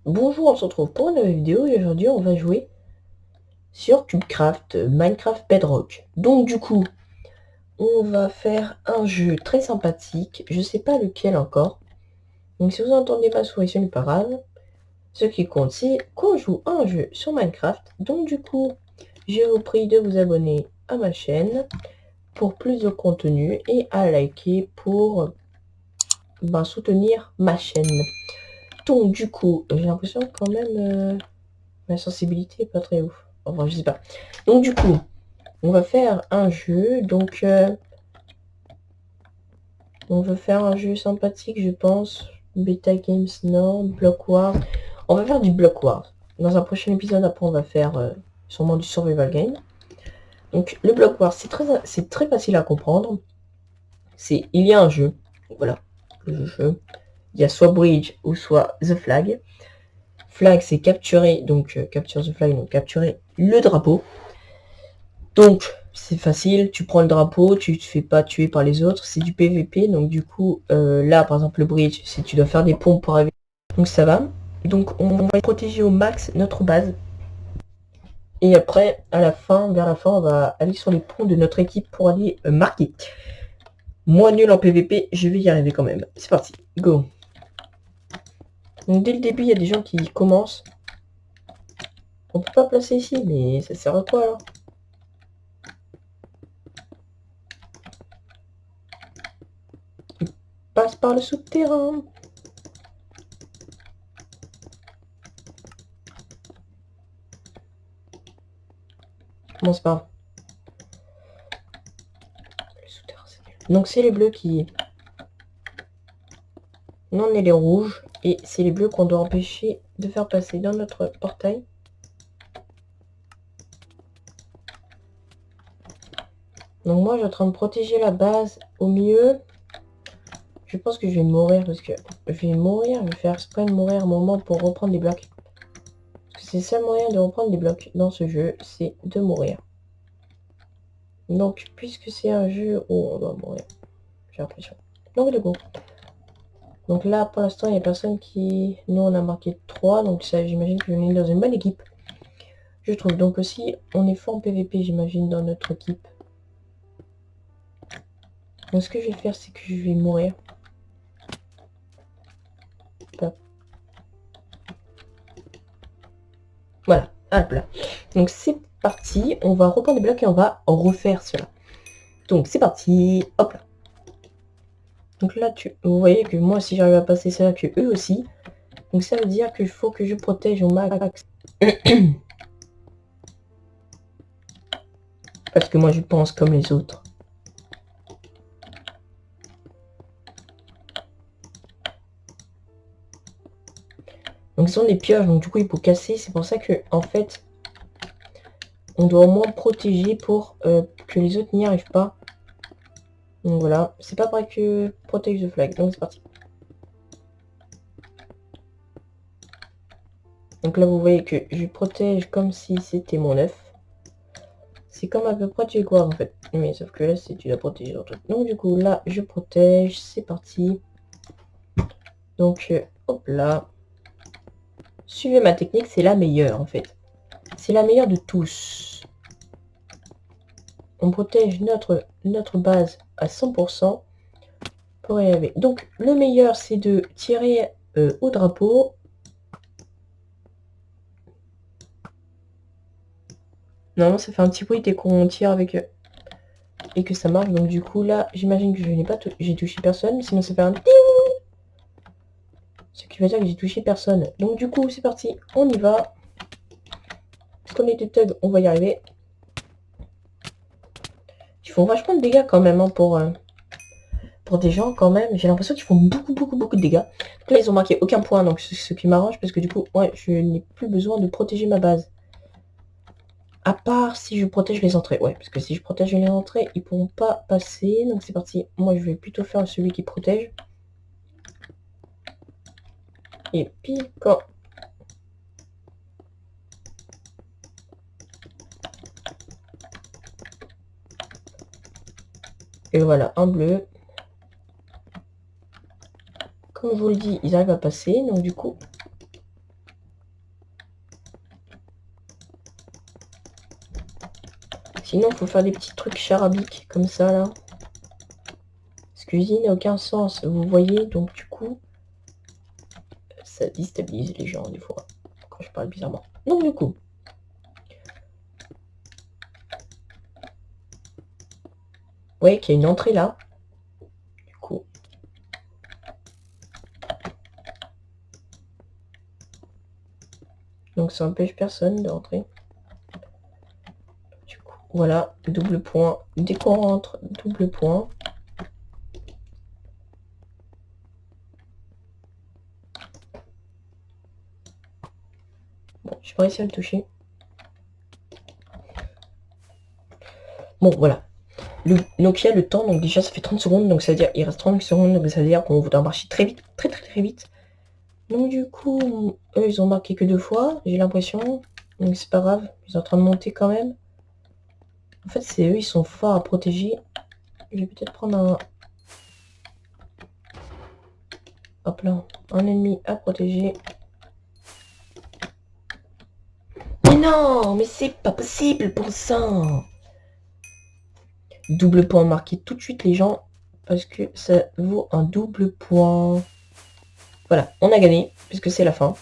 Bonjour, on se retrouve pour une nouvelle vidéo et aujourd'hui on va jouer sur CubeCraft Minecraft Bedrock. Donc du coup, on va faire un jeu très sympathique, je sais pas lequel encore. Donc si vous entendez ma souris, ce n'est pas grave. Ce qui compte, c'est qu'on joue à un jeu sur Minecraft. Donc du coup, je vous prie de vous abonner à ma chaîne pour plus de contenu et à liker pour soutenir ma chaîne. Donc du coup, j'ai l'impression quand même... ma sensibilité est pas très ouf. Enfin, je sais pas. Donc du coup, on va faire un jeu. Donc, on veut faire un jeu sympathique, je pense. Beta Games, non. Block Wars. On va faire du Block Wars. Dans un prochain épisode, après, on va faire sûrement du Survival Game. Donc, le Block Wars, c'est très facile à comprendre. Il y a un jeu. Voilà. Le jeu. Il y a soit Bridge ou soit The Flag. Flag, c'est capturer. Donc, capture the flag, donc capturer le drapeau. Donc, c'est facile, tu prends le drapeau, tu te fais pas tuer par les autres, c'est du PVP, donc du coup, là, par exemple, le bridge, si tu dois faire des pompes pour arriver, donc ça va. Donc, on va protéger au max notre base. Et après, à la fin, vers la fin, on va aller sur les ponts de notre équipe pour aller marquer. Moi, nul en PVP, je vais y arriver quand même. C'est parti, go. Donc, dès le début, il y a des gens qui commencent. On peut pas placer ici, mais ça sert à quoi, alors? Il passe par le souterrain. Bon, c'est pas grave. Donc c'est les bleus qui... Nous on est les rouges. Et c'est les bleus qu'on doit empêcher de faire passer dans notre portail. Donc moi je suis en train de protéger la base au milieu. Je pense que je vais mourir parce que... Je vais faire exprès de mourir un moment pour reprendre des blocs. Parce que c'est le seul moyen de reprendre des blocs dans ce jeu, c'est de mourir. Donc puisque c'est un jeu où on doit mourir, j'ai l'impression. Donc du coup... Donc là, pour l'instant, il n'y a personne qui... Nous, on a marqué 3, donc ça, j'imagine que on est dans une bonne équipe. Je trouve. Donc aussi, on est fort en PVP, j'imagine, dans notre équipe. Donc ce que je vais faire, c'est que je vais mourir. Hop. Voilà, hop là. Donc c'est parti, on va reprendre des blocs et on va refaire cela. Donc c'est parti, hop là. Donc là, vous voyez que moi, si j'arrive à passer ça, que eux aussi. Donc ça veut dire qu'il faut que je protège au max. Parce que moi, je pense comme les autres. Donc ce sont des pioches, donc du coup, il faut casser. C'est pour ça que, en fait, on doit au moins protéger pour que les autres n'y arrivent pas. Donc voilà, c'est pas pareil que Protect the Flag, donc c'est parti. Donc là vous voyez que je protège comme si c'était mon œuf. C'est comme à peu près tu es quoi en fait. Mais sauf que là c'est tu dois protéger le truc. Donc du coup là je protège, c'est parti. Donc hop là. Suivez ma technique, c'est la meilleure en fait. C'est la meilleure de tous. On protège notre base à 100% pour y arriver. Donc le meilleur c'est de tirer au drapeau. Normalement ça fait un petit bruit dès qu'on tire avec et que ça marche. Donc du coup là j'imagine que je n'ai pas j'ai touché personne, sinon ça fait un ce qui veut dire que j'ai touché personne. Donc du coup c'est parti, on y va. Parce qu'on est des thugs, on va y arriver. Ils font vachement de dégâts quand même hein, pour des gens quand même. J'ai l'impression qu'ils font beaucoup de dégâts. Donc là ils ont marqué aucun point, donc ce qui m'arrange parce que du coup ouais je n'ai plus besoin de protéger ma base. À part si je protège les entrées. Ouais, parce que si je protège les entrées, ils pourront pas passer. Donc c'est parti. Moi je vais plutôt faire celui qui protège. Et puis quand... Et voilà, un bleu. Comme je vous le dis, ils arrivent à passer. Donc du coup, Sinon, il faut faire des petits trucs charabiques comme ça, là. Ce cuisine n'a aucun sens, vous voyez. Donc, du coup, ça déstabilise les gens, des fois. Quand je parle bizarrement. Donc, du coup... Vous voyez qu'il y a une entrée là. Du coup... Donc, ça empêche personne de rentrer. Du coup, voilà, double point. Dès qu'on rentre, double point. Bon, j'ai pas réussi à le toucher. Bon, voilà. Donc il y a le temps, donc déjà ça fait 30 secondes, donc ça veut dire il reste 30 secondes, donc ça veut dire qu'on voudra marcher très vite, très vite. Donc du coup, eux ils ont marqué que 2 fois, j'ai l'impression. Donc c'est pas grave, ils sont en train de monter quand même. En fait c'est eux, ils sont forts à protéger. Je vais peut-être prendre un... Hop là, un ennemi à protéger. Mais non, mais c'est pas possible pour ça. Double point, marqué tout de suite les gens, parce que ça vaut un double point. Voilà, on a gagné, puisque c'est la fin.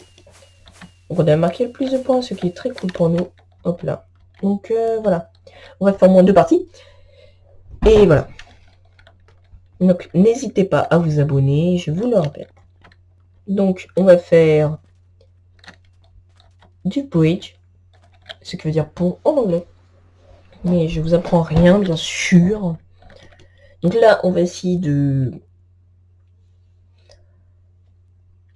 Donc on a marqué le plus de points, ce qui est très cool pour nous. Hop là. Donc voilà. On va faire au moins 2 parties. Et voilà. Donc n'hésitez pas à vous abonner, je vous le rappelle. Donc on va faire du bridge, ce qui veut dire pont en anglais. Mais je vous apprends rien, bien sûr. Donc là, on va essayer de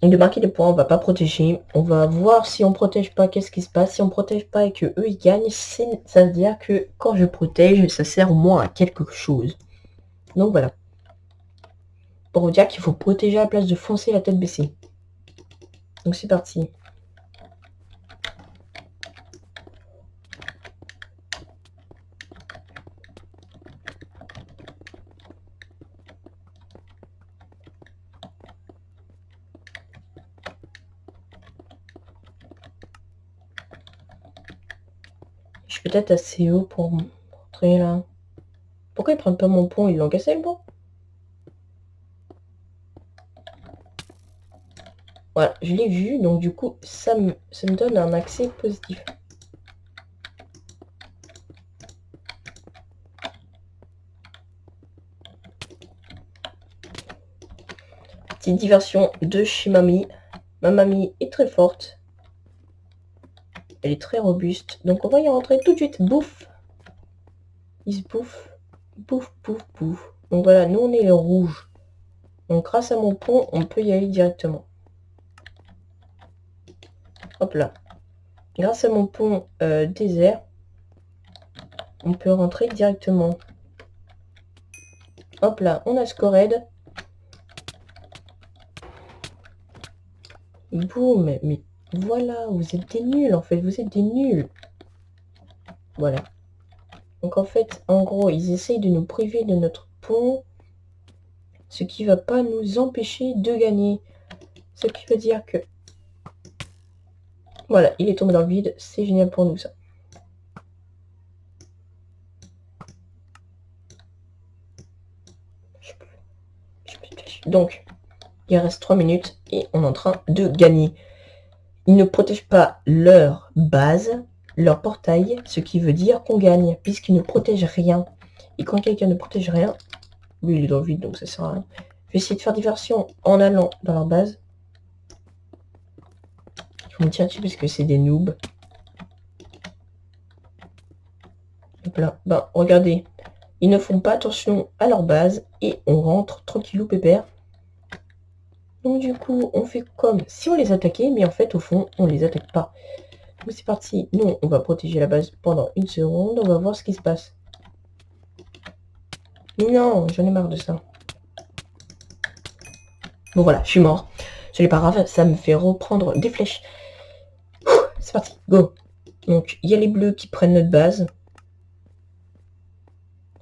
marquer des points, on va pas protéger. On va voir si on protège pas, qu'est-ce qui se passe. Si on protège pas et que eux ils gagnent, ça veut dire que quand je protège, ça sert au moins à quelque chose. Donc voilà. Pour vous dire qu'il faut protéger à la place de foncer la tête baissée. Donc c'est parti. Je suis peut-être assez haut pour rentrer là. Pourquoi ils prennent pas mon pont? Ils l'ont cassé le pont? Voilà, je l'ai vu, donc du coup, ça me donne un accès positif. Petite diversion de chez mamie. Ma mamie est très forte. Elle est très robuste. Donc on va y rentrer tout de suite. Bouffe. Il se bouffe. Bouffe, bouffe, bouffe. Donc voilà, nous on est les rouges. Donc grâce à mon pont, on peut y aller directement. Hop là. Grâce à mon pont désert, on peut rentrer directement. Hop là, on a Scored. Boum, mais voilà, vous êtes des nuls en fait, vous êtes des nuls. Voilà. Donc en fait, en gros, ils essayent de nous priver de notre pont, ce qui va pas nous empêcher de gagner. Ce qui veut dire que... Voilà, il est tombé dans le vide, c'est génial pour nous ça. Donc, il reste 3 minutes et on est en train de gagner. Ils ne protègent pas leur base, leur portail, ce qui veut dire qu'on gagne, puisqu'ils ne protègent rien. Et quand quelqu'un ne protège rien, lui il est dans le vide, donc ça sert à rien. Je vais essayer de faire diversion en allant dans leur base. Je me tiens dessus parce que c'est des noobs. Hop là. Ben, regardez. Ils ne font pas attention à leur base et on rentre tranquillou pépère. Donc du coup, on fait comme si on les attaquait, mais en fait, au fond, on les attaque pas. Donc c'est parti. Nous, on va protéger la base pendant 1 seconde. On va voir ce qui se passe. Mais non, j'en ai marre de ça. Bon voilà, je suis mort. Ce n'est pas grave, ça me fait reprendre des flèches. C'est parti, go. Donc, il y a les bleus qui prennent notre base.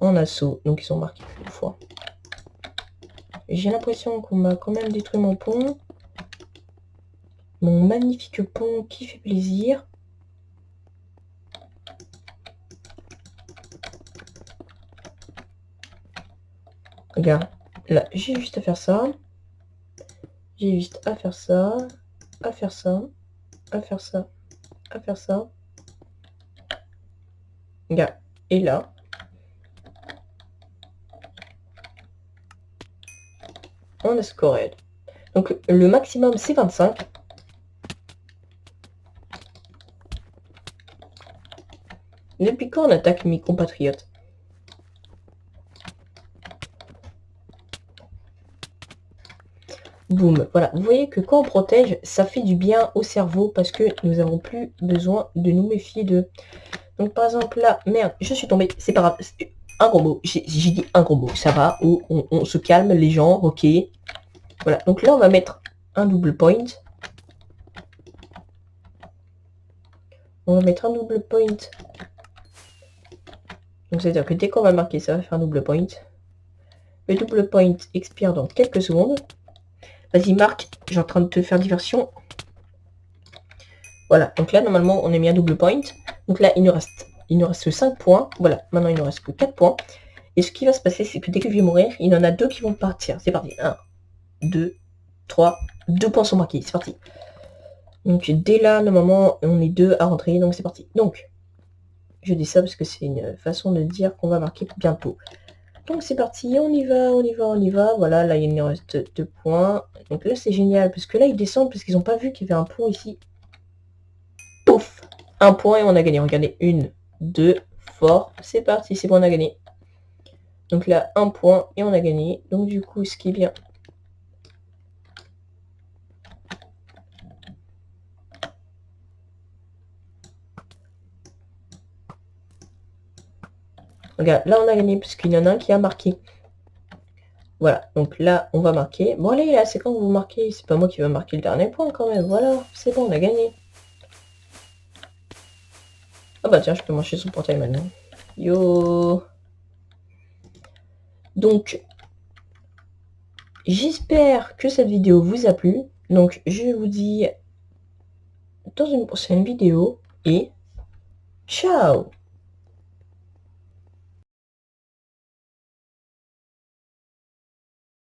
En assaut, donc ils sont marqués une fois. J'ai l'impression qu'on m'a quand même détruit mon pont. Mon magnifique pont qui fait plaisir. Regarde, là, j'ai juste à faire ça. J'ai juste à faire ça, à faire ça, à faire ça, à faire ça. Regarde, et là. On a scoré. Donc le maximum c'est 25. Depuis quand on attaque mes compatriotes? Boum, voilà. Vous voyez que quand on protège, ça fait du bien au cerveau parce que nous n'avons plus besoin de nous méfier d'eux. Donc par exemple là, merde, je suis tombée, c'est pas grave. Un gros mot, j'ai dit un gros mot, ça va, on se calme les gens, ok. Voilà, donc là on va mettre un double point. On va mettre un double point. Donc c'est-à-dire que dès qu'on va marquer ça, va faire un double point. Le double point expire dans quelques secondes. Vas-y Marc, j'ai en train de te faire diversion. Voilà, donc là normalement on a mis un double point. Donc là il nous reste 5 points. Voilà, maintenant il ne reste que 4 points. Et ce qui va se passer, c'est que dès que je vais mourir, il y en a 2 qui vont partir. C'est parti. 1, 2, 3. 2 points sont marqués. C'est parti. Donc dès là, normalement, on est 2 à rentrer. Donc c'est parti. Donc, je dis ça parce que c'est une façon de dire qu'on va marquer bientôt. Donc c'est parti, on y va, on y va, on y va. Voilà, là il nous reste 2 points. Donc là c'est génial, parce que là ils descendent, parce qu'ils n'ont pas vu qu'il y avait un pont ici. Pouf, 1 point et on a gagné. Regardez, 1, 2, fort. C'est parti, c'est bon, on a gagné. Donc là, 1 point et on a gagné. Donc du coup, ce qui est bien... Regarde, là on a gagné, parce qu'il y en a un qui a marqué. Voilà, donc là, on va marquer. Bon allez, là, c'est quand vous marquez. C'est pas moi qui va marquer le dernier point quand même. Voilà, c'est bon, on a gagné. Ah bah tiens, je peux manger son portail maintenant. Yo. Donc, j'espère que cette vidéo vous a plu. Donc, je vous dis dans une prochaine vidéo et ciao!